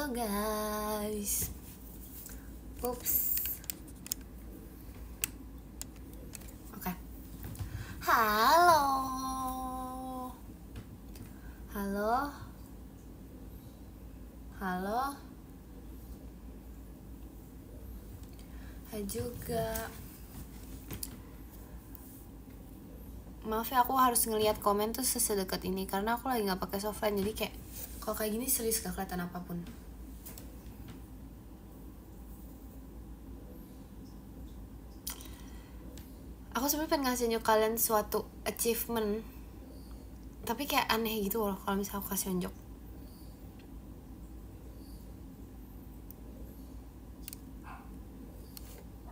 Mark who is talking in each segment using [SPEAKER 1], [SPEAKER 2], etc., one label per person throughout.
[SPEAKER 1] guys. Oops. Oke. Halo. Halo. Halo. Hai juga. Maaf ya, aku harus ngelihat komen tuh sedekat ini karena aku lagi nggak pakai softline, jadi kayak kalau kayak gini serius gak kelihatan apapun. Aku sebenarnya pengen ngasih kalian suatu achievement, tapi kayak aneh gitu loh kalau misalnya aku kasih unjuk.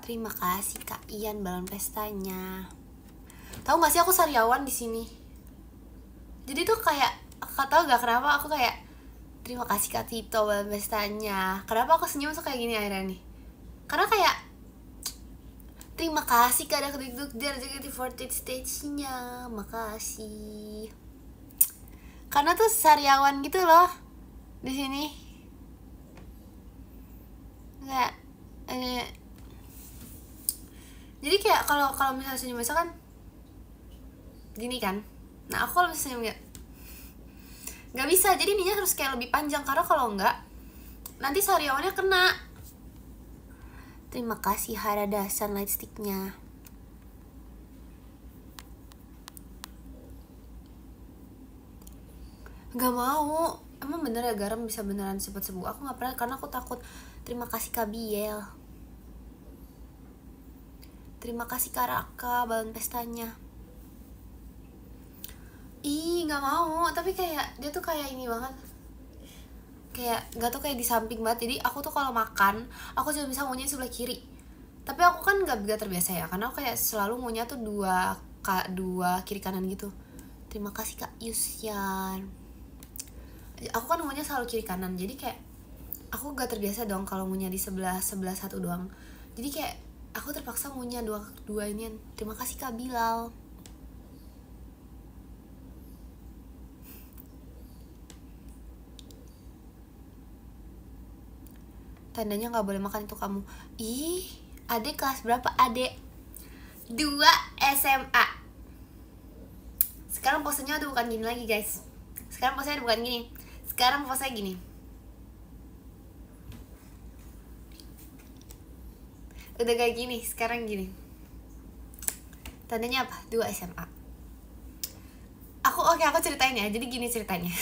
[SPEAKER 1] Terima kasih Kak Ian balon pestanya. Tahu nggak sih aku sariawan di sini. Jadi tuh kayak tau gak kenapa aku kayak terima kasih Kak Tito balon pestanya. Kenapa aku senyum tuh kayak gini akhirnya nih? Karena kayak terima kasih Kak Dak Duk dari JKT48 stage-nya. Makasih. Karena tuh sariawan gitu loh di sini. Kayak jadi kayak kalau misalnya senyum biasa kan gini kan. Nah aku kalau misalnya senyum nggak bisa, jadi ininya harus kayak lebih panjang karena kalau enggak nanti sariawannya kena. Terima kasih Harada sunlight sticknya. Gak mau. Emang bener ya garam bisa beneran cepet sembuh? Aku gak pernah karena aku takut. Terima kasih Kak Biel. Terima kasih Kak Raka balon pestanya. Ih gak mau. Tapi kayak dia tuh kayak ini banget. Kayak gak tau kayak di samping banget. Jadi aku tuh kalau makan aku cuma bisa ngunyah sebelah kiri. Tapi aku kan gak terbiasa ya, karena aku kayak selalu ngunyah tuh dua kiri kanan gitu. Terima kasih Kak Yusyan. Aku kan ngunyah selalu kiri kanan, jadi kayak aku gak terbiasa dong kalau ngunyah di sebelah satu doang. Jadi kayak aku terpaksa ngunyah dua ini. Terima kasih Kak Bilal. Tandanya gak boleh makan itu kamu. Ih, adek kelas berapa adek? 2 SMA. Sekarang posenya udah bukan gini lagi guys. Sekarang posenya bukan gini. Sekarang posenya gini. Udah kayak gini, sekarang gini. Tandanya apa? 2 SMA. Aku ceritain ya. Jadi gini ceritanya.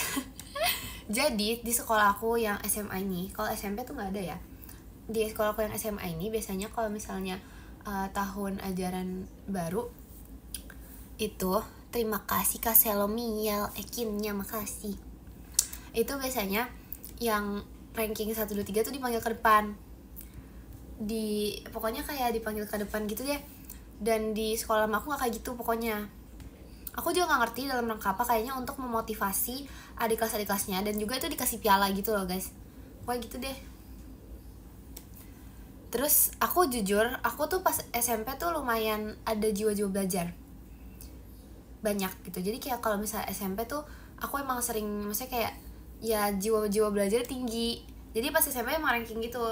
[SPEAKER 1] Jadi di sekolah aku yang SMA ini, kalau SMP tuh nggak ada ya. Di sekolah aku yang SMA ini biasanya kalau misalnya tahun ajaran baru itu, terima kasih Kak Selomiel Ekinnya, makasih. Itu biasanya yang ranking 1, 2, 3 tuh dipanggil ke depan. Pokoknya kayak dipanggil ke depan gitu deh. Dan di sekolah aku gak kayak gitu pokoknya. Aku juga gak ngerti dalam rangka apa, kayaknya untuk memotivasi adik kelasnya. Dan juga itu dikasih piala gitu loh guys. Pokoknya gitu deh. Terus aku jujur, aku tuh pas SMP tuh lumayan ada jiwa-jiwa belajar banyak gitu. Jadi kayak kalau misalnya SMP tuh aku emang sering, maksudnya kayak ya jiwa-jiwa belajar tinggi. Jadi pas SMP emang ranking gitu.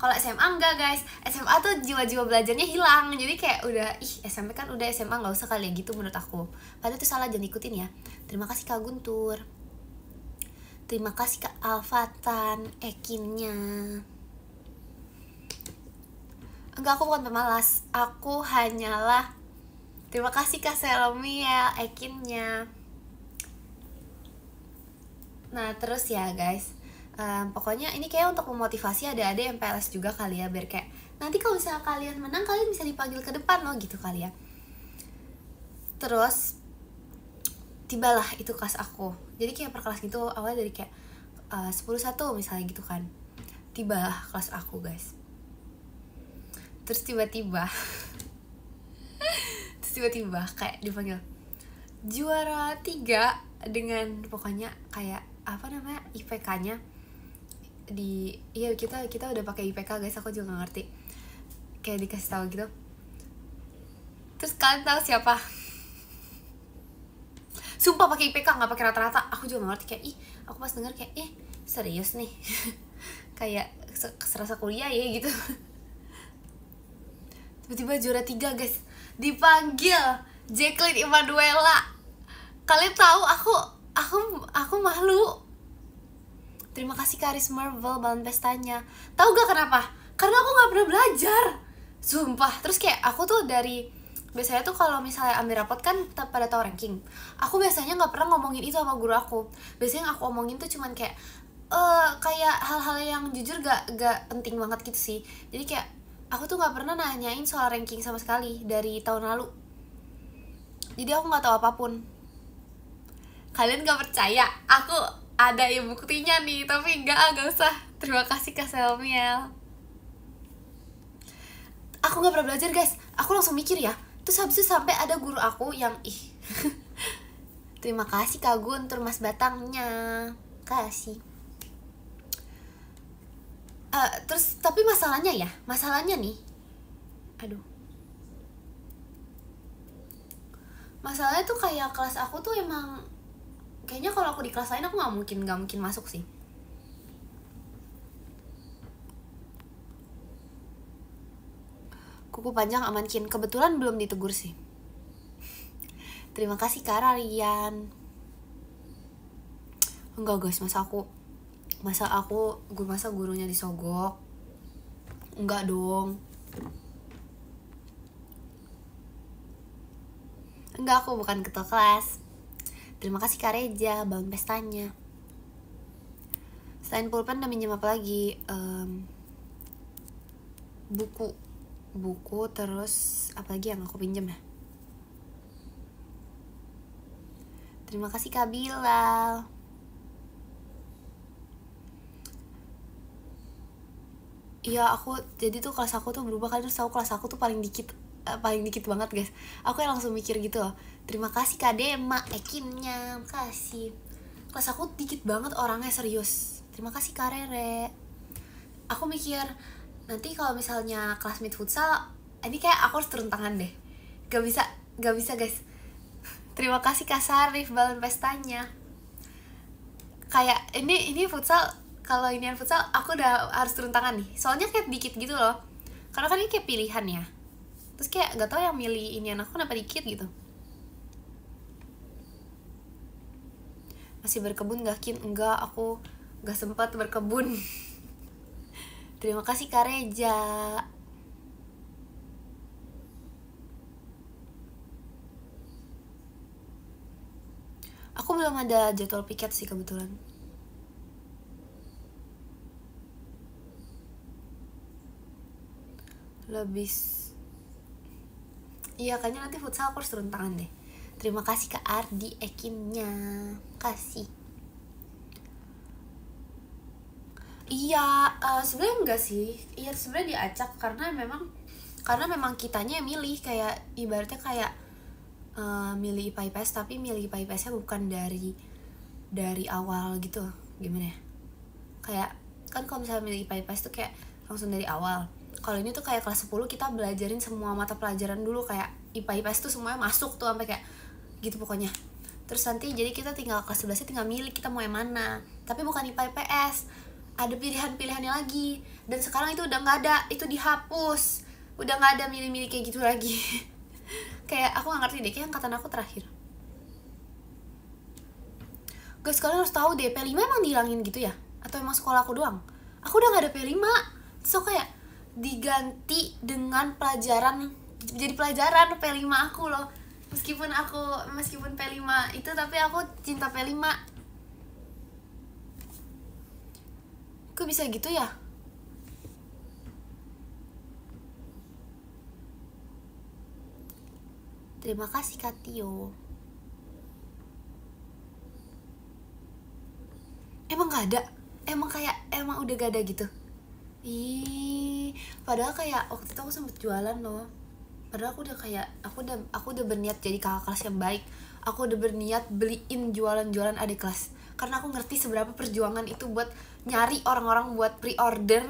[SPEAKER 1] Kalau SMA enggak guys, SMA tuh jiwa-jiwa belajarnya hilang. Jadi kayak udah, SMP kan udah, SMA gak usah kali ya gitu menurut aku. Padahal itu salah, jangan ikutin ya. Terima kasih Kak Guntur. Terima kasih Kak Alfatan Ekinnya. Enggak, aku bukan pemalas. Aku hanyalah terima kasih Kak Selomiel Ekinnya. Nah terus ya guys, pokoknya ini kayak untuk memotivasi adik-adik yang PLS juga kali ya, biar kayak nanti kalau misalnya kalian menang, kalian bisa dipanggil ke depan loh gitu kali ya. Terus tibalah itu kelas aku. Jadi kayak per kelas gitu, awalnya dari kayak 10-1 misalnya gitu kan. Tibalah kelas aku guys. Terus tiba-tiba kayak dipanggil juara 3 dengan pokoknya kayak apa namanya IPK-nya kita udah pakai IPK guys, aku juga gak ngerti, kayak dikasih tahu gitu. Terus kalian tahu siapa? Sumpah pakai IPK, nggak pakai rata-rata. Aku juga gak ngerti, kayak aku pas denger kayak serius nih. kayak serasa kuliah ya gitu. Tiba-tiba juara 3 guys, dipanggil Jacqueline Emanuela. Kalian tahu aku malu. Terima kasih Karis Marvel balon pestanya. Tahu gak kenapa? Karena aku nggak pernah belajar, sumpah. Terus kayak aku tuh biasanya tuh kalau misalnya ambil rapot kan pada tahu ranking. Aku biasanya nggak pernah ngomongin itu sama guru aku. Biasanya yang aku omongin tuh cuman kayak kayak hal-hal yang jujur gak penting banget gitu sih. Jadi kayak aku tuh nggak pernah nanyain soal ranking sama sekali dari tahun lalu. Jadi aku nggak tahu apapun. Kalian gak percaya? Aku ada yang buktinya nih, tapi gak usah. Terima kasih Kak Selmiel. Aku gak pernah belajar guys. Aku langsung mikir ya. Terus habis itu sampai ada guru aku yang terima kasih Kak Guntur Mas Batangnya. Kasih. Terus tapi masalahnya nih. Aduh. Masalahnya tuh kayak kelas aku tuh emang kayaknya kalau aku di kelas lain aku nggak mungkin masuk sih. Kuku panjang amankin, kebetulan belum ditegur sih. Terima kasih Kak Rarian. Enggak guys, masa gurunya disogok? Enggak dong. Enggak, aku bukan ketua kelas. Terima kasih Kak Reja, balon pestanya. Selain pulpen udah minjem apa lagi? Buku terus apa lagi yang aku pinjem ya? Terima kasih Kak Bilal. Iya, jadi tuh kelas aku tuh berubah. Kalian harus tahu kelas aku tuh paling dikit banget guys. Aku yang langsung mikir gitu loh. Terima kasih Kak Dema, Ekinnya, makasih. Kelas aku dikit banget orangnya, serius. Terima kasih Kak Rere. Aku mikir nanti kalau misalnya kelas meet futsal, ini kayak aku harus turun tangan deh. Gak bisa guys. Terima kasih Kak Sarif, balon pestanya. Kayak ini futsal, kalau inian futsal aku udah harus turun tangan nih. Soalnya kayak dikit gitu loh. Karena kan ini kayak pilihan ya. Terus kayak gak tau yang milih inian aku kenapa dikit gitu. Masih berkebun gak Kin? Enggak, aku gak sempat berkebun. Terima kasih Kak Reja. Aku belum ada jadwal piket sih kebetulan. Iya, kayaknya nanti futsal aku harus turun tangan deh. Terima kasih Kak Ardi, Ekinnya. Kasih. Iya, sebenarnya enggak sih. Iya, sebenarnya diacak karena memang kitanya yang milih, kayak ibaratnya kayak milih IPA IPS, tapi milih IPA IPS-nya bukan dari awal gitu. Gimana ya? Kayak kan kalau misalnya milih IPA IPS tuh kayak langsung dari awal. Kalau ini tuh kayak kelas 10 kita belajarin semua mata pelajaran dulu, kayak IPA IPS tuh semuanya masuk tuh sampai kayak gitu pokoknya. Terus nanti jadi kita tinggal kelas 11 tinggal milih kita mau yang mana. Tapi bukan IPA IPS. Ada pilihan-pilihannya lagi. Dan sekarang itu udah nggak ada, itu dihapus. Udah nggak ada milih-milih kayak gitu lagi. Kayak aku nggak ngerti deh, kayak angkatan aku terakhir. Guys, kalian harus tahu deh, P5 emang dihilangin gitu ya? Atau emang sekolah aku doang? Aku udah gak ada P5. So kayak diganti dengan jadi pelajaran P5 aku loh. Meskipun P5 itu, tapi aku cinta P5. Kok bisa gitu ya? Terima kasih Kak Tio. Emang gak ada? Emang udah gak ada gitu? Padahal kayak waktu itu aku sempet jualan loh. Padahal aku udah berniat jadi kakak kelas yang baik. Aku udah berniat beliin jualan adik kelas. Karena aku ngerti seberapa perjuangan itu buat nyari orang-orang buat pre-order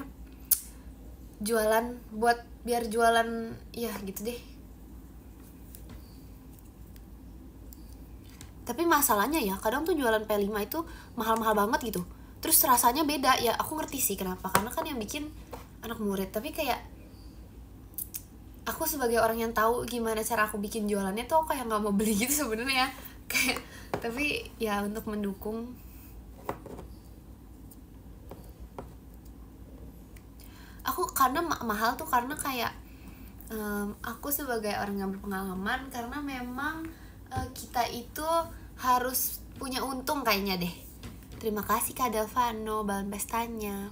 [SPEAKER 1] jualan, buat biar jualan, ya gitu deh. Tapi masalahnya ya, kadang tuh jualan P5 itu mahal-mahal banget gitu. terus rasanya beda ya. Aku ngerti sih kenapa, karena kan yang bikin anak murid. Tapi kayak aku sebagai orang yang tahu gimana cara aku bikin jualannya tuh kayak nggak mau beli gitu sebenarnya. Kayak tapi ya untuk mendukung. Aku karena mahal tuh karena kayak aku sebagai orang yang berpengalaman, karena memang kita itu harus punya untung kayaknya deh. Terima kasih Kak Delvano, balon pestanya.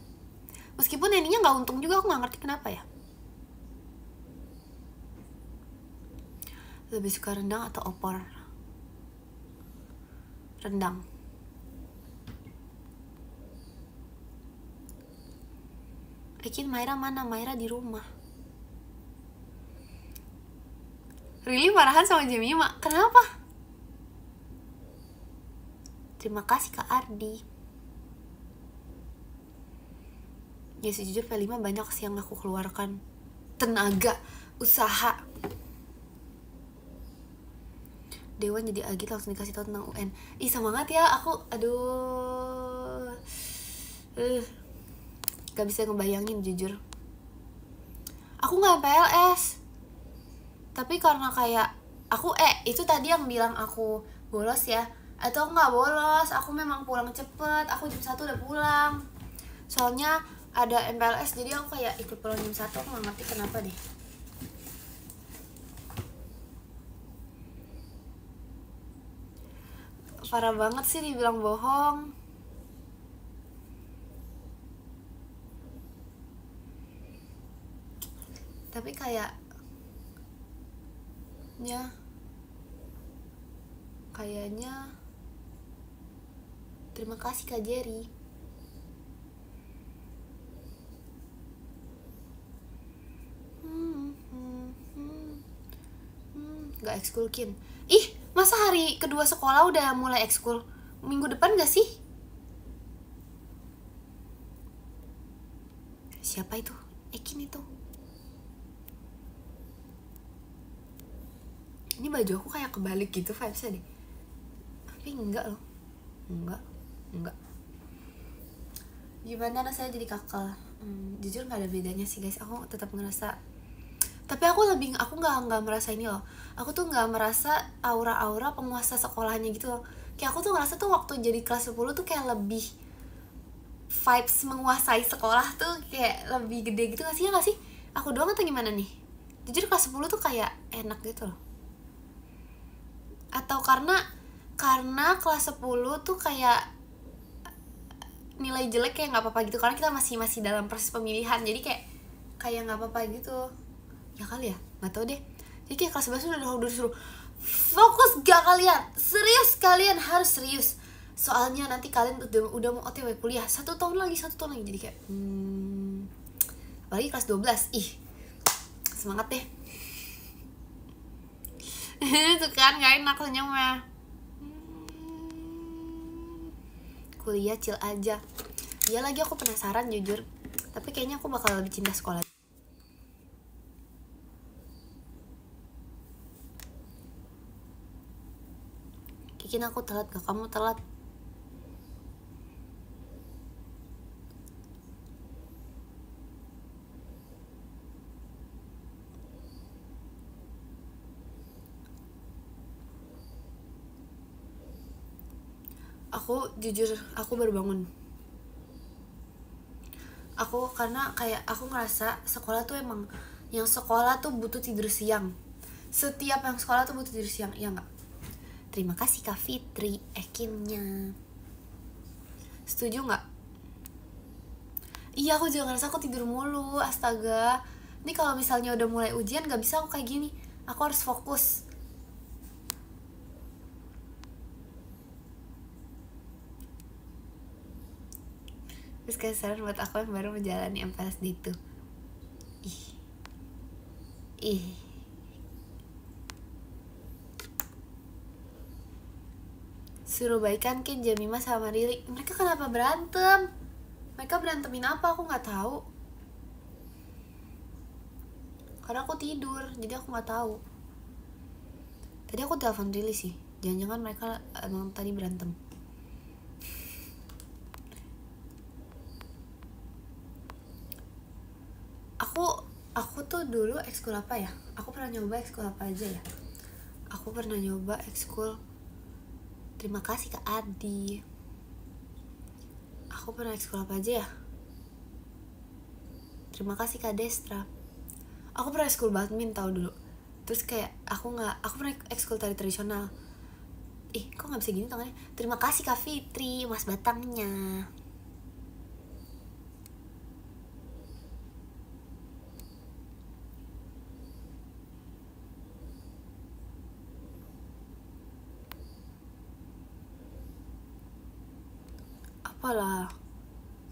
[SPEAKER 1] Meskipun endingnya nggak untung juga, aku nggak ngerti kenapa ya. Lebih suka rendang atau opor? Rendang. Ekin, Maira mana? Maira di rumah. Really marahan sama Jemima? Kenapa? Terima kasih Kak Ardi. Ya sejujur P5 banyak sih yang aku keluarkan tenaga, usaha. Dewan jadi agit langsung dikasih tahu tentang UN. Ih semangat ya, aku aduh gak bisa ngebayangin jujur. Aku gak PLS, tapi karena kayak aku itu tadi yang bilang aku bolos ya, atau nggak bolos, aku memang pulang cepet. Aku jam 1 udah pulang, soalnya ada MPLS, jadi aku kayak ikut pulang jam 1. Aku nggak ngerti kenapa deh. Parah banget sih dibilang bohong. Tapi kayak kayaknya terima kasih Kak Jerry. Gak ekskul Kin. Ih, masa hari kedua sekolah udah mulai ekskul? Minggu depan gak sih? Siapa itu? Ekin itu. Ini baju aku kayak kebalik gitu vibesnya deh. Tapi enggak loh. Enggak. Gimana rasanya jadi kakak? Jujur gak ada bedanya sih guys. Aku tetap ngerasa, tapi aku nggak merasa ini loh. Aku tuh nggak merasa aura penguasa sekolahnya gitu loh. Kayak aku tuh ngerasa tuh waktu jadi kelas 10 tuh kayak lebih vibes menguasai sekolah tuh kayak lebih gede gitu. Nggak sih? Aku doang atau gimana nih? Jujur kelas 10 tuh kayak enak gitu loh. Atau karena kelas 10 tuh kayak nilai jelek kayak nggak apa-apa gitu, karena kita masih dalam proses pemilihan, jadi kayak nggak apa-apa gitu ya kali ya, nggak tahu deh. Jadi kayak kelas 11 udah disuruh fokus gak kalian, serius, kalian harus serius, soalnya nanti kalian udah mau OTW kuliah 1 tahun lagi, jadi kayak apalagi kelas 12, ih semangat deh. Itu kan gak enak senyumnya. Kuliah chill aja. Ya lagi aku penasaran jujur, tapi kayaknya aku bakal lebih cinta sekolah. Kikin, aku telat gak? Kamu telat. Aku jujur, aku baru bangun. Karena kayak aku ngerasa sekolah tuh emang, yang sekolah tuh butuh tidur siang. Setiap yang sekolah tuh butuh tidur siang, iya gak? Terima kasih Kak Fitri, Ekinnya. Setuju gak? Iya, aku juga ngerasa aku tidur mulu, astaga. Ini kalau misalnya udah mulai ujian gak bisa aku kayak gini. Aku harus fokus. Terus kayak saran buat aku yang baru menjalani MPLSD itu. Ih. Suruh baikan Ken, Jemima sama Riri. Mereka kenapa berantem? Mereka berantemin apa? Aku nggak tahu. Karena aku tidur, jadi aku nggak tahu. Tadi aku telepon Riri sih. Jangan-jangan mereka emang tadi berantem. aku tuh dulu ekskul apa ya, aku pernah nyoba ekskul apa aja ya. Aku pernah nyoba ekskul terima kasih Kak Adi. Aku pernah ekskul apa aja ya, terima kasih Kak Destra. Aku pernah ekskul badminton tau dulu. Terus kayak aku pernah ekskul tari tradisional. Kok nggak bisa gini tangannya. Terima kasih Kak Fitri, mas batangnya. Apalah.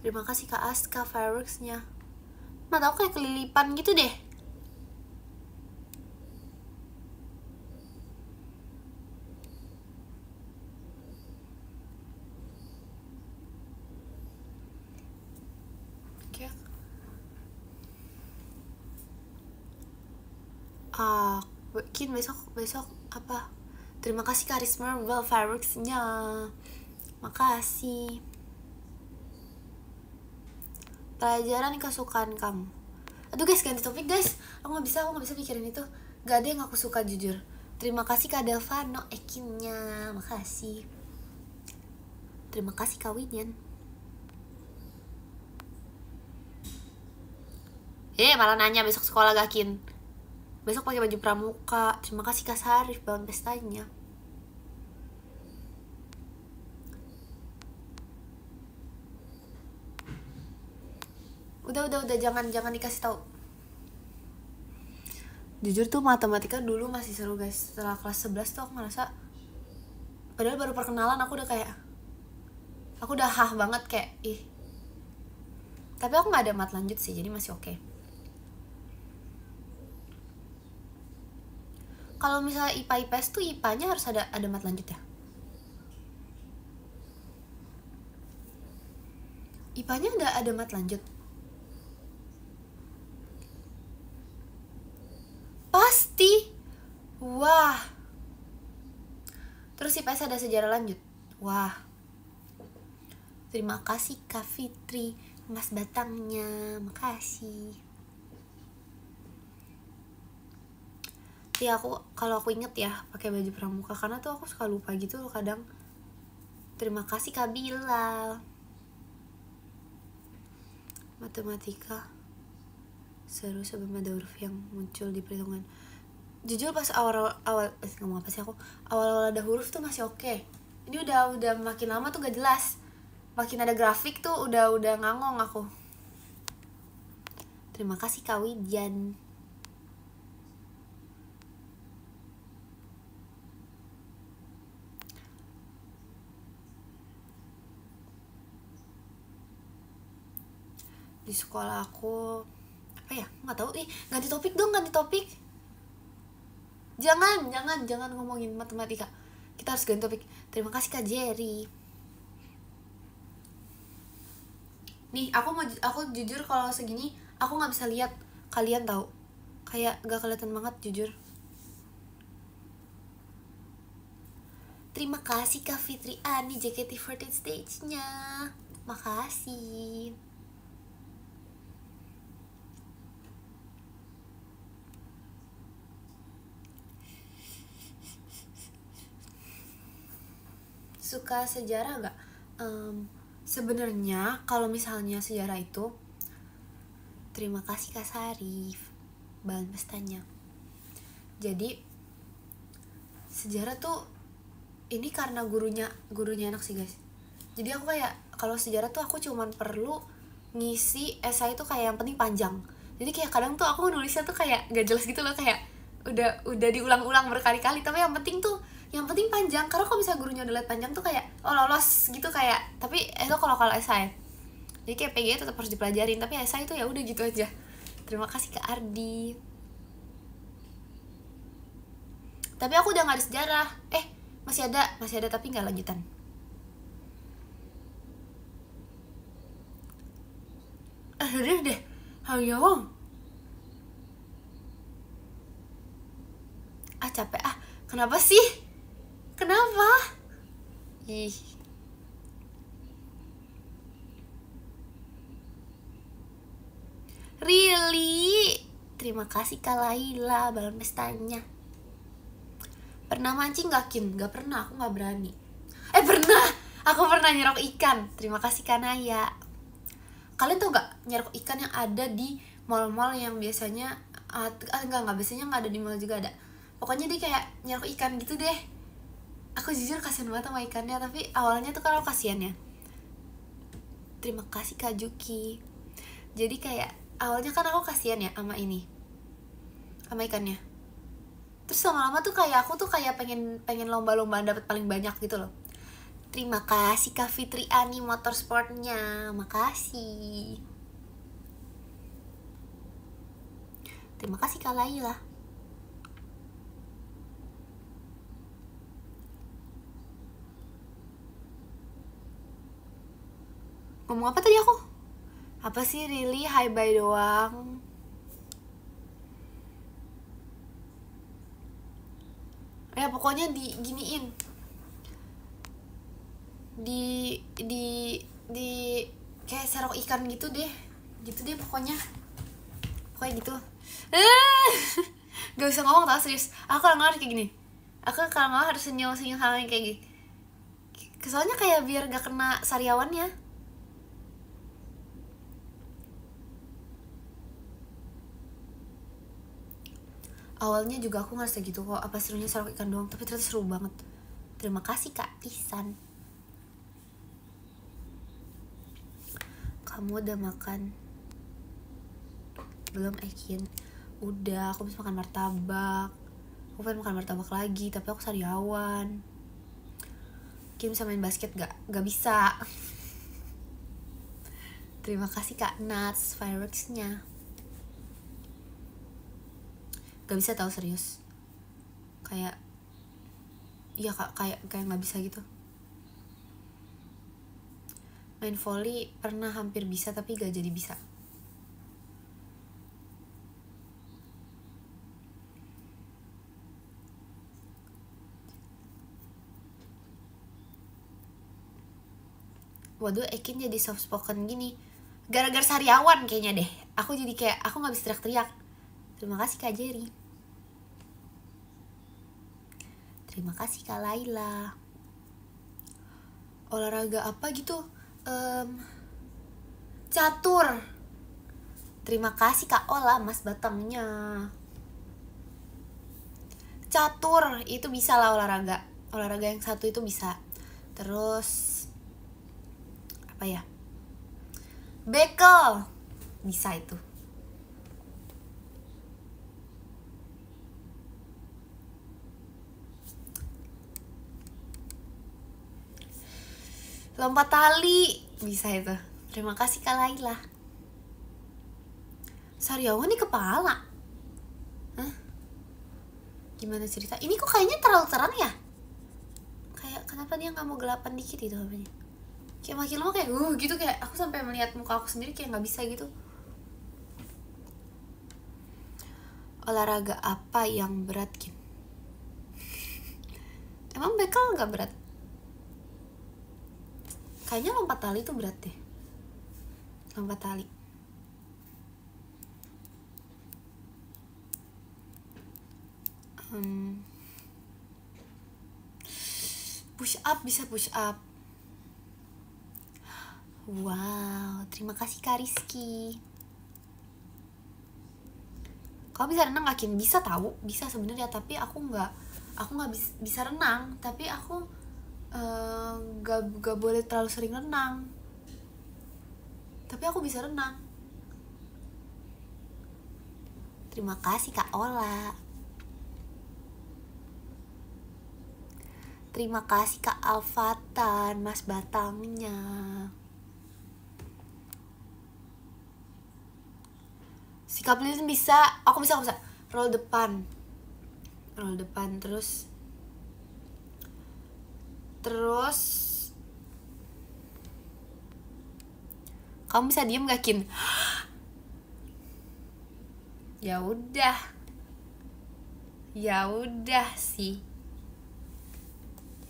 [SPEAKER 1] Terima kasih Kak Aska fireworksnya. Mata aku kayak kelilipan gitu deh. Mungkin besok apa? Terima kasih Karis Marvel fireworksnya. Makasih. Pelajaran kesukaan kamu. Aduh guys, ganti topik guys. Aku nggak bisa pikirin itu. Gak ada yang aku suka jujur. Terima kasih Kak Delvano Ekinnya. Makasih. Terima kasih Kak Winyan. Malah nanya besok sekolah gakin. Besok pakai baju pramuka. Terima kasih Kak Sarif bangun pestanya. Udah jangan dikasih tahu. Jujur tuh matematika dulu masih seru guys. Setelah kelas 11 tuh aku ngerasa, padahal baru perkenalan aku udah hah banget kayak Tapi aku nggak ada mat lanjut sih, jadi masih oke. Kalau misalnya IPA IPS tuh IPA-nya harus ada mat lanjut ya? IPA-nya ada mat lanjut? Pasti. Wah. Terus IPS ada sejarah lanjut? Wah. Terima kasih Kak Fitri, mas batangnya. Makasih. Ya kalau aku inget ya pakai baju pramuka, karena tuh aku suka lupa gitu loh kadang. Terima kasih Kak Bilal. Matematika seru sebelum ada huruf yang muncul di perhitungan. Jujur pas awal ngomong apa sih aku, awal ada huruf tuh masih oke. Ini udah makin lama tuh gak jelas, makin ada grafik tuh udah ngangong aku. Terima kasih Kak Widyan. Di sekolah aku apa ya, nggak tahu. Ganti topik dong, jangan ngomongin matematika, kita harus ganti topik. Terima kasih Kak Jerry. Nih aku jujur kalau segini aku nggak bisa lihat kalian tahu, kayak gak kelihatan banget jujur. Terima kasih Kak Fitri Ani JKT48 stage-nya. Makasih. Suka sejarah gak? Sebenarnya kalau misalnya sejarah itu, terima kasih Kak Sarif bahan pestanya. Jadi sejarah tuh ini karena gurunya enak sih guys. Jadi aku kayak kalau sejarah tuh aku cuman perlu ngisi esai tuh kayak yang penting panjang. Jadi kayak kadang tuh aku nulisnya tuh kayak gak jelas gitu loh, kayak udah diulang-ulang berkali-kali, tapi yang penting panjang. Karena kalau misalnya gurunya udah liat panjang tuh kayak lolos gitu kayak. Tapi itu kalau esai. Jadi kayak PG tetap harus dipelajarin, tapi esai itu ya udah gitu aja. Terima kasih Kak Ardi. Tapi aku udah nggak ada sejarah. Masih ada tapi nggak lanjutan. Udah deh. Hayo. Capek Kenapa sih? Kenapa? Really? Terima kasih Kak Laila, balon pestanya. Pernah mancing gak Kin? Gak pernah, aku gak berani. Pernah, aku pernah nyerok ikan. Terima kasih Kak Naya. Kalian tau gak nyerok ikan yang ada di mall-mall yang biasanya enggak biasanya nggak ada di mall juga ada. Pokoknya dia kayak nyerok ikan gitu deh. Aku jujur kasihan banget sama ikannya, tapi awalnya tuh kalau kasihan ya. Terima kasih Kak Juki. Jadi kayak awalnya kan aku kasihan ya sama ini, sama ikannya. Terus lama-lama tuh kayak aku tuh kayak pengen lomba-lombaan dapat paling banyak gitu loh. Terima kasih Kak Fitri Ani motorsportnya, makasih. Terima kasih Kak Laila. Ngomong apa tadi aku? Apa sih really hi bye doang? Ya pokoknya diginiin. Di kayak serok ikan gitu deh pokoknya gitu. Gak bisa ngomong tau, serius. Aku kalau ngomong kayak gini, aku kalau ngomong harus senyum sama kayak gini. Soalnya kayak biar gak kena sariawannya. Awalnya juga aku ngerasa gitu kok, apa serunya serok ikan doang, tapi ternyata seru banget. Terima kasih Kak Isan. Kamu udah makan? Belum Ekin. Udah, aku bisa makan martabak. Aku pengen makan martabak lagi, tapi aku sariawan. Kim bisa main basket gak? Gak bisa. Terima kasih Kak Nats fireworksnya. Gak bisa tahu serius. Kayak iya kayak gak bisa gitu. Main volley pernah hampir bisa tapi gak jadi bisa. Waduh, Ekin jadi soft spoken gini gara-gara sariawan kayaknya deh. Aku jadi kayak aku gak bisa teriak-teriak. Terima kasih Kak Jerry. Terima kasih Kak Laila. Olahraga apa gitu? Catur. Terima kasih Kak Ola, Mas Batangnya. Catur itu bisa lah olahraga. Olahraga yang satu itu bisa. Terus apa ya? Bekel bisa itu. Lompat tali bisa itu. Terima kasih Kak Laila. Sariawan di kepala. Hah? Gimana cerita? Ini kok kayaknya terlalu terang ya? Kayak kenapa dia nggak mau gelapan dikit itu apanya? Kayak makin lama kayak gitu, kayak aku sampai melihat muka aku sendiri kayak nggak bisa gitu. Olahraga apa yang berat Kim? Emang bekel nggak berat? Kayaknya lompat tali tuh berat deh. Lompat tali. Push up bisa push up. Wow, terima kasih Kak Rizky. Kau bisa renang gak Kim? Bisa tahu, bisa sebenarnya, tapi aku nggak bisa renang, tapi aku gak boleh terlalu sering renang. Tapi aku bisa renang. Terima kasih Kak Ola. Terima kasih Kak Alfatan, Mas Batangnya. Sikap lilin bisa, aku bisa. Roll depan, terus kamu bisa diem gak Kim? Ya udah sih.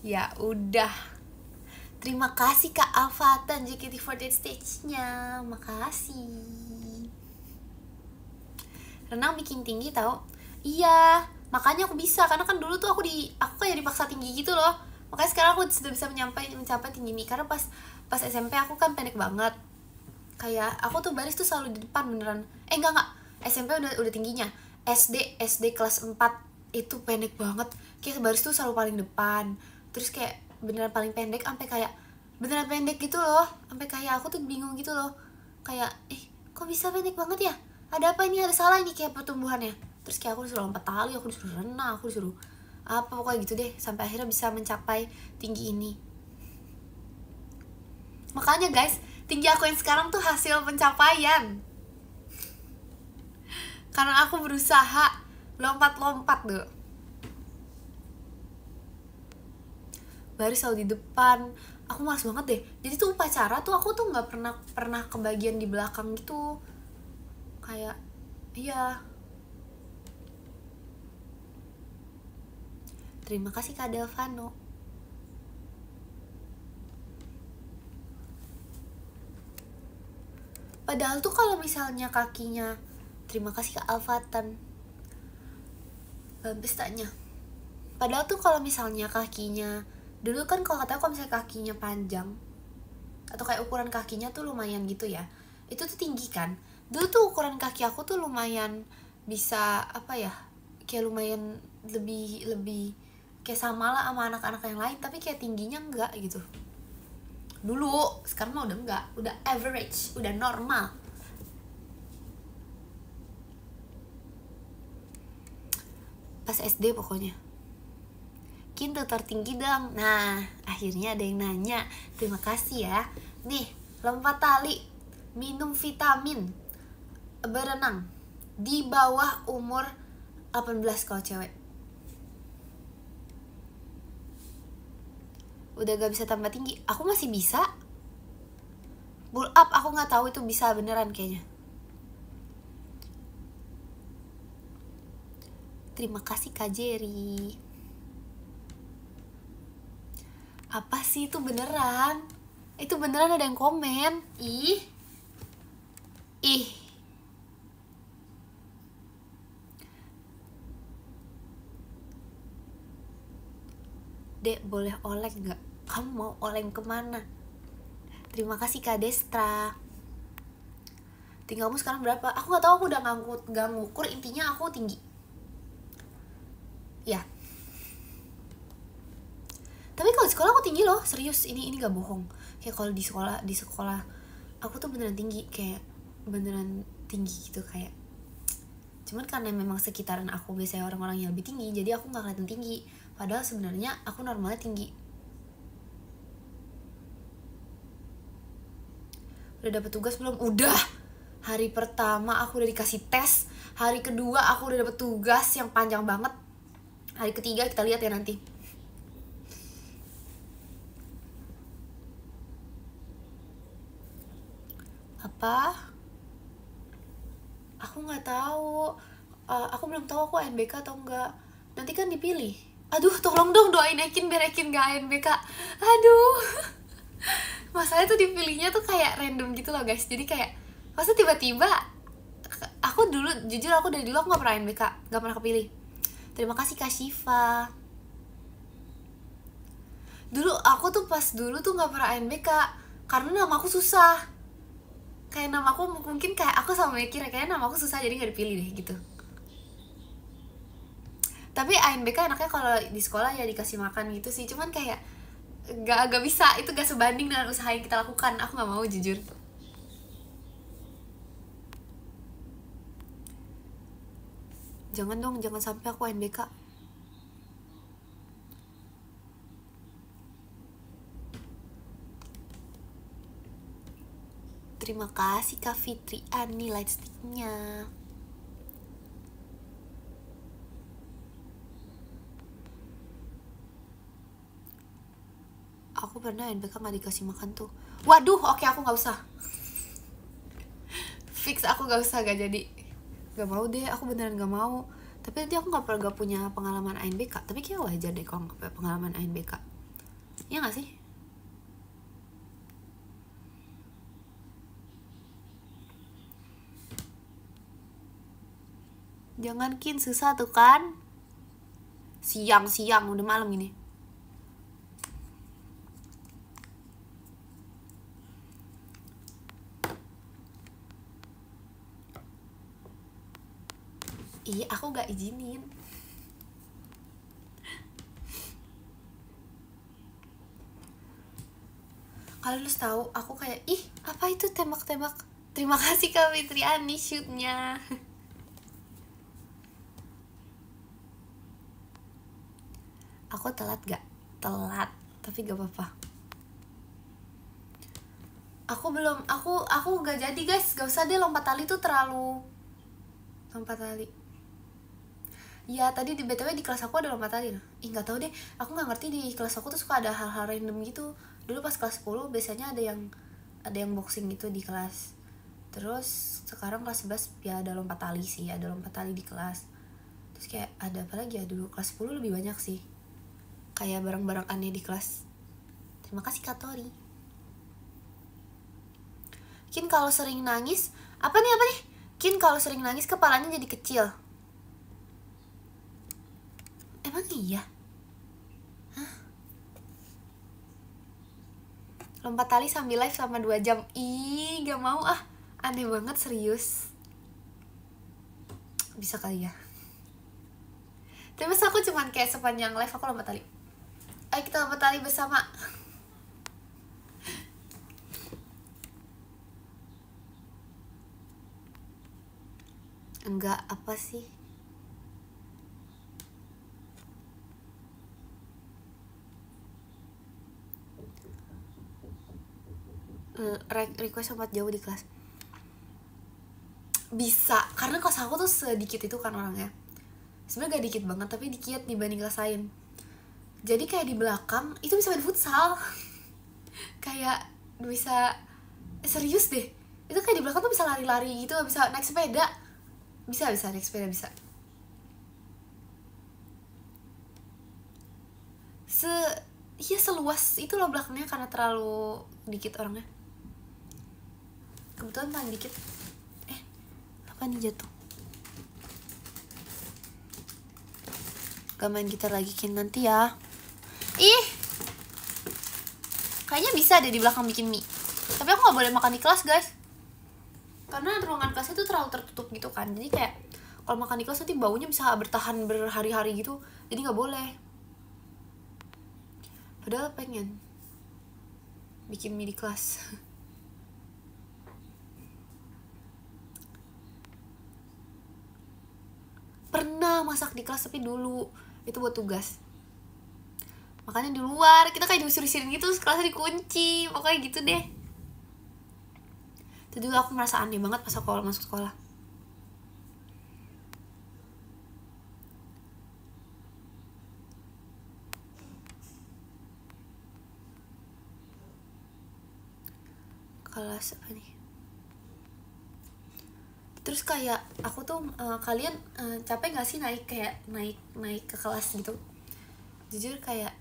[SPEAKER 1] Ya udah. Terima kasih Kak Alfatan JKT48 stage-nya. Makasih. Renang bikin tinggi tau. Iya, makanya aku bisa, karena kan dulu tuh aku kayak dipaksa tinggi gitu loh. Makanya sekarang aku sudah bisa mencapai tinggi ini. Karena pas SMP aku kan pendek banget. Kayak aku tuh baris tuh selalu di depan beneran. Enggak. SMP udah tingginya. SD kelas 4 itu pendek banget. Kayak baris tuh selalu paling depan. Terus kayak beneran paling pendek sampai kayak beneran pendek gitu loh. Sampai kayak aku tuh bingung gitu loh. Kayak kok bisa pendek banget ya? Ada apa ini, ada salah ini kayak pertumbuhannya. Terus kayak aku disuruh lompat tali, aku disuruh renang, aku disuruh apa pokoknya gitu deh, sampai akhirnya bisa mencapai tinggi ini. Makanya guys, tinggi aku yang sekarang tuh hasil pencapaian, karena aku berusaha lompat-lompat tuh. Baris selalu di depan. Aku malas banget deh. Jadi tuh upacara tuh aku tuh nggak pernah kebagian di belakang gitu. Kayak iya. Terima kasih Kak Delvano. Padahal tuh kalau misalnya kakinya, terima kasih Kak Alfatan. Pestanya. Padahal tuh kalau misalnya kakinya, dulu kan kalau katanya kalau misalnya kakinya panjang atau kayak ukuran kakinya tuh lumayan gitu ya, itu tuh tinggi kan. Dulu tuh ukuran kaki aku tuh lumayan bisa apa ya, kayak lumayan lebih kayak sama lah sama anak-anak yang lain, tapi kayak tingginya enggak gitu dulu. Sekarang mah udah enggak, udah average, udah normal. Pas SD pokoknya Kintu tertinggi dong. Nah, akhirnya ada yang nanya. Terima kasih ya. Nih, lompat tali, minum vitamin, berenang di bawah umur 18 kalau cewek. Udah gak bisa tambah tinggi. Aku masih bisa. Pull up aku gak tahu itu bisa beneran kayaknya. Terima kasih Kak Jerry. Apa sih itu beneran? Itu beneran ada yang komen. Ih. Dek, boleh oleng gak? Kamu mau oleng kemana? Terima kasih Kak Destra. Tinggalmu sekarang berapa? Aku gak tahu, aku udah gak ngukur. Intinya aku tinggi. Ya. Tapi kalau di sekolah aku tinggi loh, serius. Ini gak bohong. Kayak kalau di sekolah aku tuh beneran tinggi, kayak beneran tinggi gitu kayak. Cuman karena memang sekitaran aku biasanya orang-orang yang lebih tinggi, jadi aku gak kelihatan tinggi. Padahal sebenarnya aku normalnya tinggi. Udah dapet tugas belum? Udah. Hari pertama aku udah dikasih tes. Hari kedua aku udah dapet tugas yang panjang banget. Hari ketiga kita lihat ya nanti. Apa? Aku nggak tahu. Aku belum tahu aku ANBK atau enggak. Nanti kan dipilih. Aduh, tolong dong doain Ekin biar Ekin gak ANBK. Aduh. Masalahnya tuh dipilihnya tuh kayak random gitu loh guys. Jadi kayak masa tiba-tiba. Aku dulu, jujur aku dari dulu aku gak pernah ANBK, gak pernah kepilih. Terima kasih Kak Shiva. Dulu aku tuh pas dulu tuh gak pernah ANBK karena nama aku susah. Kayak nama aku mungkin kayak aku sama mikir kayaknya nama aku susah jadi gak dipilih deh gitu. Tapi ANBK enaknya kalau di sekolah ya dikasih makan gitu sih. Cuman kayak gak bisa, itu gak sebanding dengan usaha yang kita lakukan. Aku gak mau jujur. Jangan dong, jangan sampai aku ANBK. Terima kasih Kak Fitri Ani lightsticknya. Aku pernah ANBK gak dikasih makan tuh. Waduh, oke aku gak usah. Fix aku gak usah, gak jadi. Gak mau deh, aku beneran gak mau. Tapi nanti aku gak punya pengalaman ANBK. Tapi kayak wajar deh kalau gak punya pengalaman ANBK. Iya gak sih? Jangan Kin, susah tuh kan. Siang udah malam ini. Iya, aku gak izinin. Kalau lu tahu, aku kayak apa itu tembak-tembak. Terima kasih Kak Fitriani shootnya. Aku telat gak? Telat, tapi gak apa-apa. Aku gak jadi guys, gak usah deh lompat tali tuh terlalu. Lompat tali. Ya tadi di BTW di kelas aku ada lompat tali. Gak tahu deh, aku gak ngerti di kelas aku tuh suka ada hal-hal random gitu. Dulu pas kelas 10 biasanya ada yang boxing gitu di kelas. Terus sekarang kelas 11 ya ada lompat tali sih, ada lompat tali di kelas. Terus kayak ada apa lagi ya, dulu kelas 10 lebih banyak sih. Kayak barang-barang aneh di kelas. Terima kasih Kak Tori. Kin kalau sering nangis, apa nih? Kin kalau sering nangis kepalanya jadi kecil. Emang iya? Hah? Lompat tali sambil live sama 2 jam. Ih, gak mau ah. Aneh banget, serius. Bisa kali ya. Tapi masa aku cuman kayak sepanjang live aku lompat tali. Ayo kita lompat tali bersama. Enggak, apa sih? Request lompat jauh di kelas. Bisa, karena kelas aku tuh sedikit itu kan orangnya. Sebenarnya gak dikit banget, tapi dikit dibanding kelas lain. Jadi kayak di belakang itu bisa main futsal. Kayak bisa serius deh. Itu kayak di belakang tuh bisa lari-lari gitu, bisa naik sepeda. Bisa naik sepeda bisa. Iya seluas itu loh belakangnya karena terlalu dikit orangnya. Kebetulan paling dikit. Apa nih jatuh? Gak main gitar lagi Kin nanti ya. Kayaknya bisa deh di belakang bikin mie. Tapi aku gak boleh makan di kelas guys, karena ruangan kelasnya tuh terlalu tertutup gitu kan. Jadi kayak kalau makan di kelas nanti baunya bisa bertahan berhari-hari gitu. Jadi gak boleh. Padahal pengen bikin mie di kelas. Pernah masak di kelas tapi dulu itu buat tugas. Makanya di luar kita kayak diusir-usirin gitu, kelasnya dikunci. Pokoknya gitu deh. Itu dulu aku merasa aneh banget pas aku masuk sekolah. Kelas apa nih? Terus kayak aku tuh kalian capek gak sih naik ke kelas gitu? Jujur kayak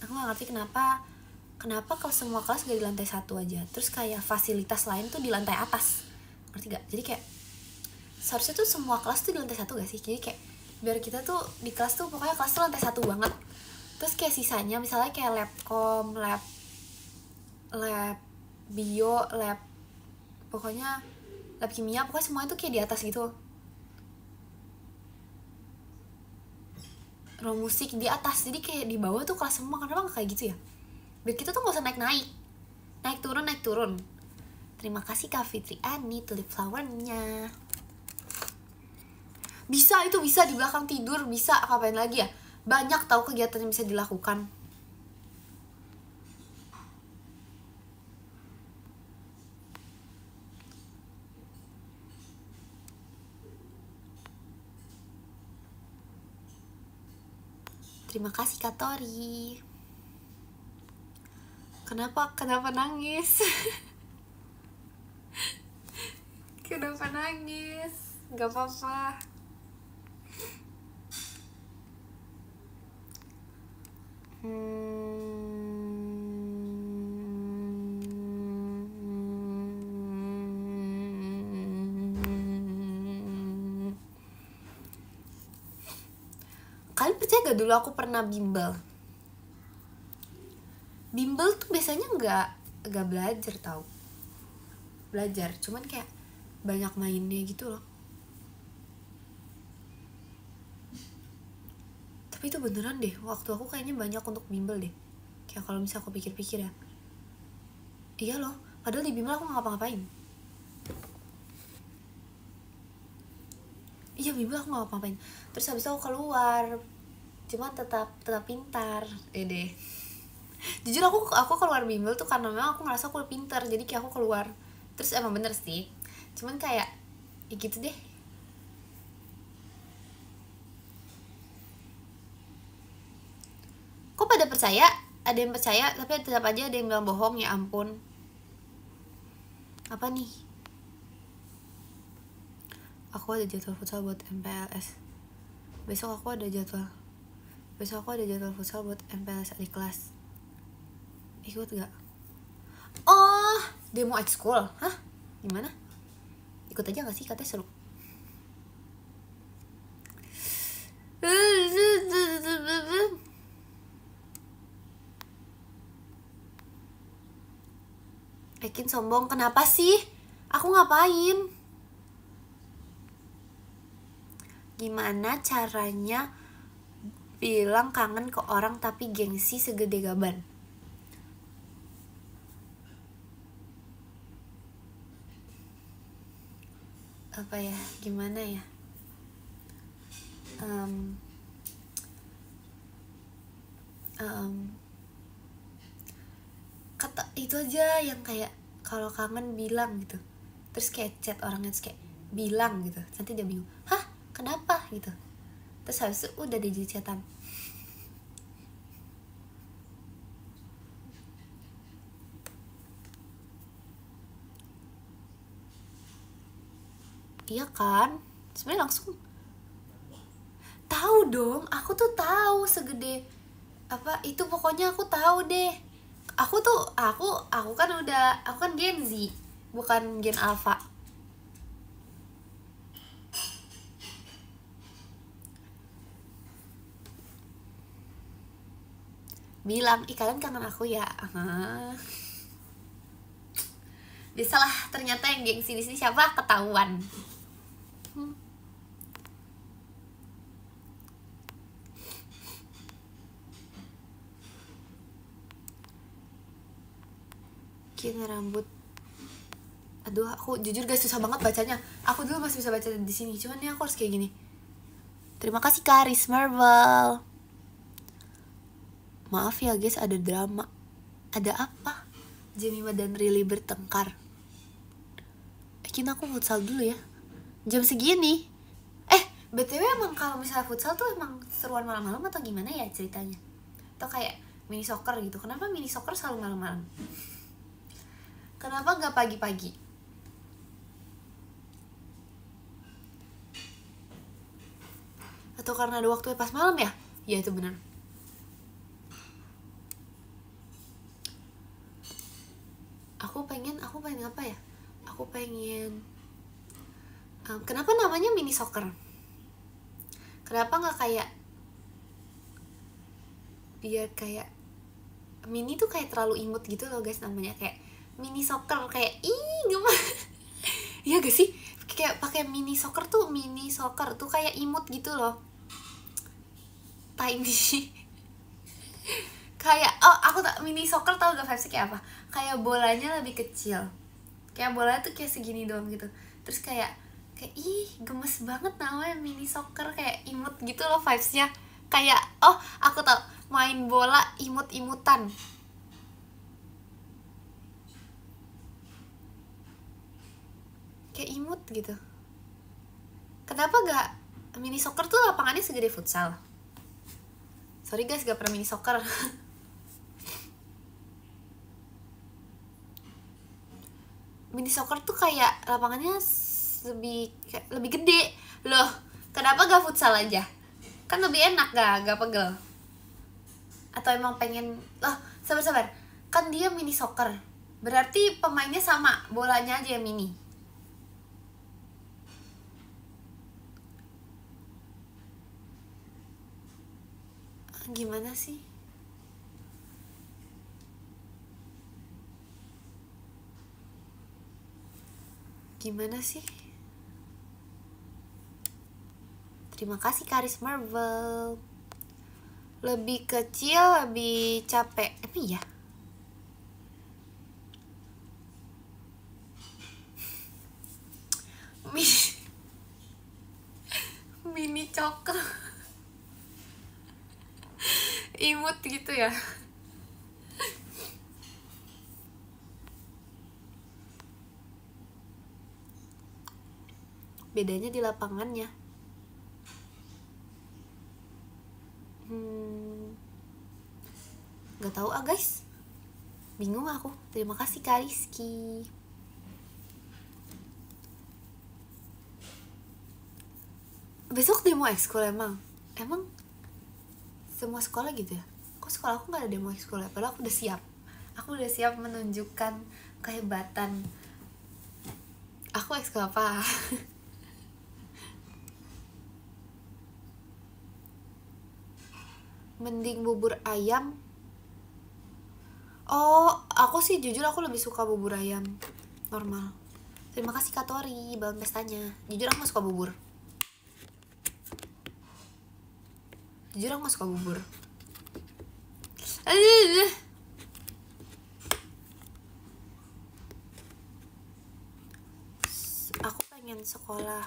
[SPEAKER 1] aku gak ngerti kenapa kalau semua kelas gak di lantai 1 aja. Terus kayak fasilitas lain tuh di lantai atas. Ngerti gak? Jadi kayak seharusnya tuh semua kelas tuh di lantai 1 gak sih? Jadi kayak biar kita tuh di kelas tuh pokoknya kelas tuh lantai 1 banget. Terus kayak sisanya misalnya kayak lab bio, pokoknya lab kimia, pokoknya semuanya tuh kayak di atas gitu. Ruang musik di atas, jadi kayak di bawah tuh kelas semua. Kenapa gak kayak gitu ya? Biar kita tuh gak usah naik turun. Terima kasih Kak Fitriani tulip flowernya. Bisa di belakang tidur, bisa. Ngapain lagi ya? Banyak tahu kegiatan yang bisa dilakukan. Terima kasih Kak Tori. Kenapa nangis? Kenapa nangis? Gak apa-apa. gak dulu aku pernah bimbel? Bimbel tuh biasanya nggak belajar tau. Belajar, cuman kayak banyak mainnya gitu loh. Tapi itu beneran deh, waktu aku kayaknya banyak untuk bimbel deh. Kayak kalau misalnya aku pikir-pikir ya, iya loh, padahal di bimbel aku gak ngapa-ngapain. Iya, bimbel aku gak ngapa-ngapain. Terus habis itu aku keluar, cuma tetap pintar deh. Jujur aku keluar bimbel tuh karena memang aku ngerasa aku udah pintar, jadi kayak aku keluar. Terus emang bener sih, cuman kayak ya gitu deh. Kok pada percaya? Ada yang percaya tapi tetap aja ada yang bilang bohong, ya ampun. Apa nih? Aku ada jadwal futsal buat MPLS. Besok aku ada jadwal futsal buat MPLS adik kelas. Ikut gak? Oh, demo ekskul. Hah? Gimana? Ikut aja gak sih? Katanya seru. Ekin sombong, kenapa sih? Aku ngapain? Gimana caranya bilang kangen ke orang tapi gengsi segede gaban? Apa ya, gimana ya? Kata itu aja yang kayak kalau kangen bilang gitu. Terus kayak chat orangnya terus kayak bilang gitu. Nanti dia bingung, hah kenapa gitu. Terus habis itu udah di chatan. Iya kan, sebenarnya langsung tahu dong. Aku tuh tahu segede apa itu, pokoknya aku tahu deh. Aku kan Gen Z, bukan Gen Alpha. Bilang, kalian kangen aku ya. Biasalah, ternyata yang gengsi di sini siapa? Ketahuan. Kini rambut. Aduh, aku jujur guys susah banget bacanya. Aku dulu masih bisa baca di sini, cuman ini aku harus kayak gini. Terima kasih Karis Marvel. Maaf ya guys, ada drama. Ada apa? Jemima dan Rili bertengkar. Kini aku futsal dulu ya. Jam segini. BTW emang kalau misalnya futsal tuh emang seruan malam-malam atau gimana ya ceritanya? Atau kayak mini soccer gitu. Kenapa mini soccer selalu malam-malam? Kenapa gak pagi-pagi? Atau karena ada waktunya pas malam ya? Ya itu benar. Aku pengen apa ya? Aku pengen kenapa namanya mini soccer? Kenapa gak kayak biar kayak mini tuh kayak terlalu imut gitu loh guys, namanya kayak mini soccer, kayak gimana? Iya gak sih? Kayak pakai mini soccer tuh kayak imut gitu loh. Tiny. Kayak aku tak mini soccer, tau gak vibesnya kayak apa? Kayak bolanya lebih kecil. Kayak bolanya tuh kayak segini doang gitu. Terus kayak gemes banget namanya mini soccer, kayak imut gitu loh vibesnya. Kayak aku tau, main bola imut-imutan. Kayak imut gitu. Kenapa gak mini soccer tuh lapangannya segede futsal? Sorry guys, gak pernah mini soccer. Mini soccer tuh kayak lapangannya lebih gede loh. Kenapa gak futsal aja? Kan lebih enak, gak pegel. Atau emang pengen sabar, kan dia mini soccer, berarti pemainnya sama, bolanya aja yang mini. Gimana sih? Gimana sih? Terima kasih Karis Marvel. Lebih kecil, lebih capek. Emang iya? Mini cokro. Imut gitu ya. Bedanya di lapangannya. Gak tahu guys. Bingung aku. Terima kasih Kak Rizky. Besok demo ekskul emang semua sekolah gitu ya? Kok sekolah aku gak ada demo ekskul ya? Padahal aku udah siap menunjukkan kehebatan aku. Ekskul apa? Mending bubur ayam. Oh, aku sih jujur aku lebih suka bubur ayam normal. Terima kasih Kak Tori, balon pestanya. Jujur aku gak suka bubur. Aku pengen sekolah.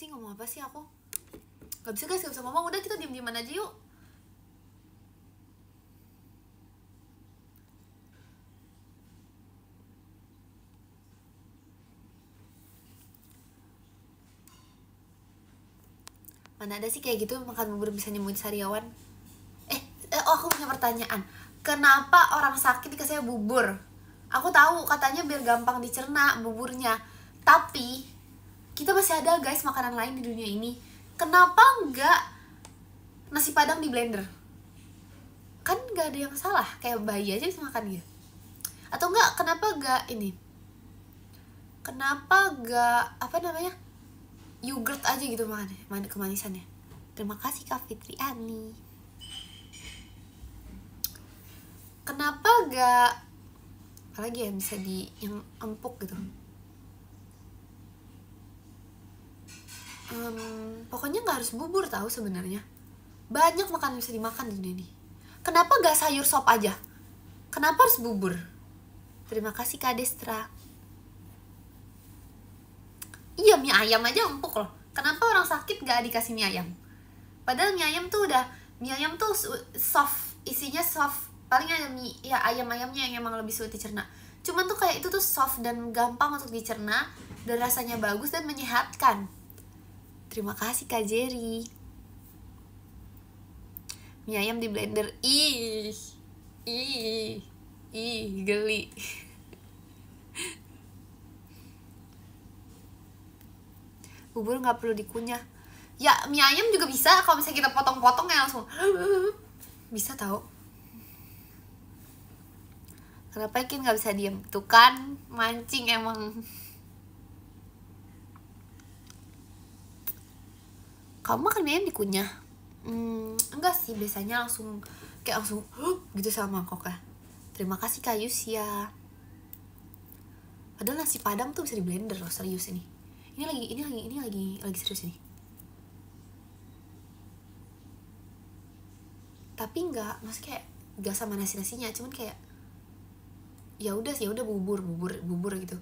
[SPEAKER 1] Ngomong apa sih aku? Gak bisa guys, gak bisa ngomong. Udah kita diem-dieman aja yuk. Mana ada sih kayak gitu makan bubur bisa nyembuhin sariawan. Aku punya pertanyaan. Kenapa orang sakit dikasih bubur? Aku tahu katanya biar gampang dicerna buburnya. Tapi kita masih ada guys makanan lain di dunia ini. Kenapa enggak nasi padang di blender? Kan enggak ada yang salah, kayak bayi aja bisa makan gitu. Atau enggak, kenapa enggak ini? Kenapa enggak yogurt aja gitu makan kemanisannya. Terima kasih Kak Fitriani. Kenapa enggak apalagi ya bisa yang empuk gitu. Pokoknya nggak harus bubur tahu sebenarnya. Banyak makanan bisa dimakan di dunia ini. Kenapa gak sayur sop aja? Kenapa harus bubur? Terima kasih Kak Destra. Iya, mie ayam aja empuk loh. Kenapa orang sakit gak dikasih mie ayam? Padahal mie ayam tuh soft, isinya soft. Paling ada mie ya ayam-ayamnya yang emang lebih sulit dicerna. Cuman tuh kayak itu tuh soft dan gampang untuk dicerna dan rasanya bagus dan menyehatkan. Terima kasih Kak Jerry. Mie ayam di blender. Ih, geli. Bubur nggak perlu dikunyah. Ya mie ayam juga bisa kalau misalnya kita potong-potong ya langsung bisa tahu. Kenapa Kin nggak bisa diem? Tuh kan mancing emang. Kamu makan mie ayam dikunyah? Enggak sih, biasanya langsung gitu sama mangkoknya. Terima kasih Kak Yusia. Padahal nasi padang tuh bisa di blender loh, serius ini. Ini lagi serius ini. Tapi enggak, maksudnya kayak enggak sama nasinya, cuman kayak ya udah bubur gitu.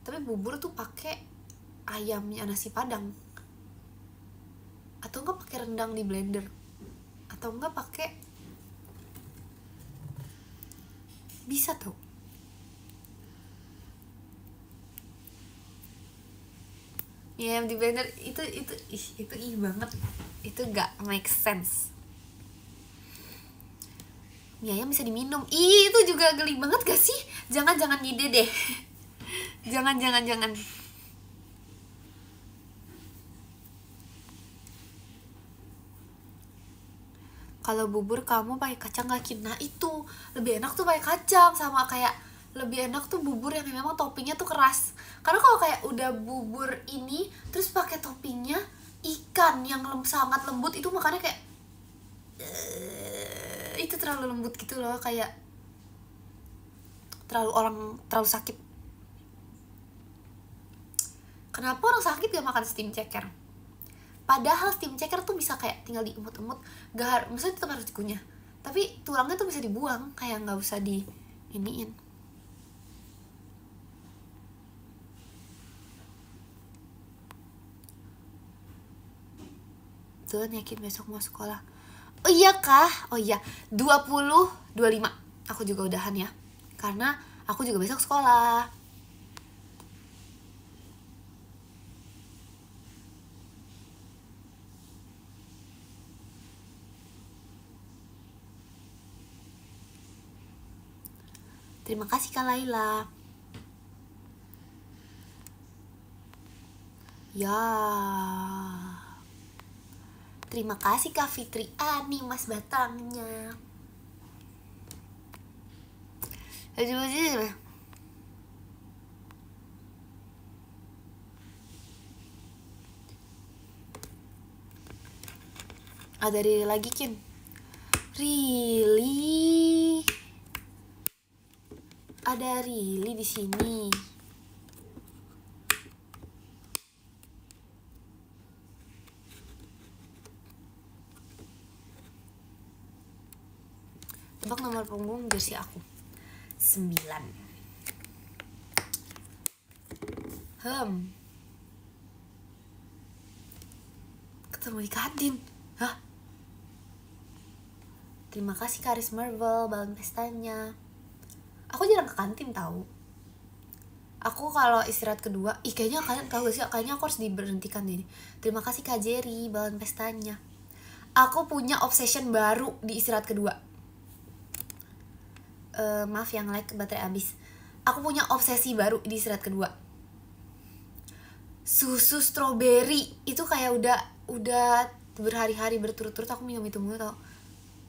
[SPEAKER 1] Tapi bubur tuh pakai ayamnya nasi padang. Atau enggak pakai rendang di blender, atau enggak pakai bisa tuh. Ya di blender itu banget. Itu enggak make sense. Mie ayam bisa diminum. Itu juga geli banget gak sih? Jangan ngide deh. Jangan. Kalau bubur kamu pakai kacang gak Kin? Nah itu lebih enak tuh pakai kacang, sama kayak lebih enak tuh bubur yang memang toppingnya tuh keras. Karena kalau kayak udah bubur ini terus pakai toppingnya ikan yang sangat lembut, itu makannya kayak itu terlalu lembut gitu loh, kayak terlalu sakit. Kenapa orang sakit gak makan steam ceker? Padahal steam ceker tuh bisa kayak tinggal diemut-emut, maksudnya tetap harus dikunyah, tapi tulangnya tuh bisa dibuang, kayak nggak usah di iniin. Tuh yakin besok mau sekolah. Oh iya kah? Oh iya, 20.25 aku juga udahan ya, karena aku juga besok sekolah. Terima kasih Kak Laila. Ya. Terima kasih Kak Fitri Ani, Mas batangnya. Ada Rili lagi Kin. Rili. Ada Rili di sini. Tebak nomor punggung jersey aku. 9. Ketemu di kantin. Hah? Terima kasih Karis Marvel, balon pestanya. Aku jarang ke kantin tahu. Aku kalau istirahat kedua, kayaknya kalian tahu gak sih? Kayaknya aku harus diberhentikan ini. Terima kasih Kak Jerry, balon pestanya. Aku punya obsession baru di istirahat kedua. Maaf yang like baterai habis. Aku punya obsesi baru di istirahat kedua. Susu strawberry itu kayak udah berhari-hari berturut-turut aku minum itu mulu tau.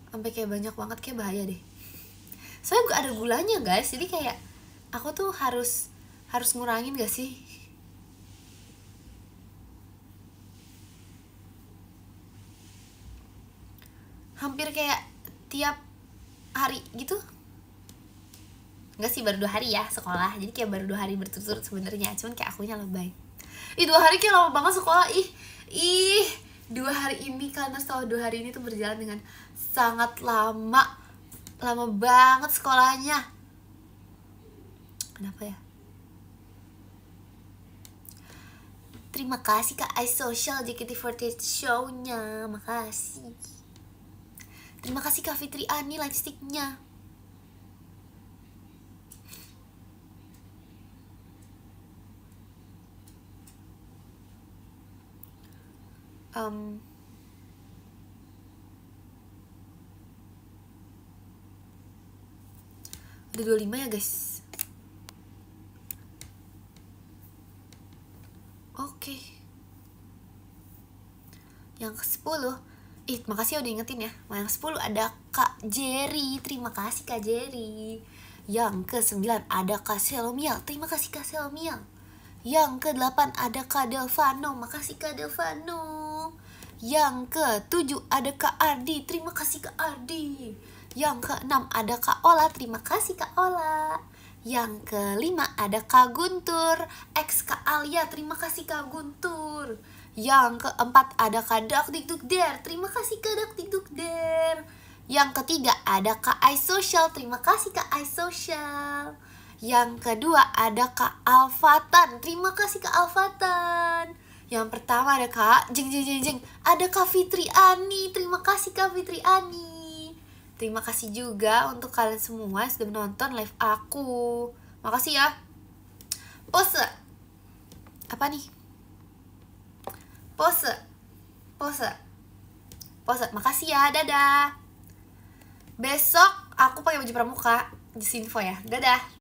[SPEAKER 1] Sampai kayak banyak banget, kayak bahaya deh. Soalnya gak ada gulanya guys, jadi kayak aku tuh harus ngurangin gak sih? Hampir kayak tiap hari gitu. Enggak sih, baru 2 hari ya sekolah, jadi kayak baru 2 hari berturut-turut sebenarnya, cuman kayak akunya lebay. 2 hari kayak lama banget sekolah. 2 hari ini, karena setelah 2 hari ini tuh berjalan dengan sangat lama banget sekolahnya. Kenapa ya? Terima kasih Kak iSocial JKT48 show-nya, makasih. Terima kasih Kak Fitri Ani lightstick-nya. Udah 25 ya guys. Oke. Yang ke-10, makasih udah ingetin ya. Yang ke-10 ada Kak Jerry. Terima kasih Kak Jerry. Yang ke-9 ada Kak Selmiel. Terima kasih Kak Selmiel. Yang ke-8 ada Kak Delvano. Makasih Kak Delvano. Yang ke-7 ada Kak Ardi. Terima kasih Kak Ardi. Yang ke-6 ada Kak Ola. Terima kasih Kak Ola. Yang ke-5 ada Kak Guntur, ex Kak Alia. Terima kasih Kak Guntur. Yang ke-4 ada Kak Dakdikdukder. Terima kasih Kak Dakdikdukder. Yang ke-3 ada Kak iSocial. Terima kasih Kak iSocial. Yang kedua ada Kak Alfatan. Terima kasih Kak Alfatan. Yang pertama ada Kak Jeng. Ada Kak Fitri Ani. Terima kasih Kak Fitri Ani. Terima kasih juga untuk kalian semua yang sudah menonton live aku. Makasih ya. Pose. Apa nih? Pose. Makasih ya. Dadah. Besok aku pakai baju pramuka. Just info ya. Dadah.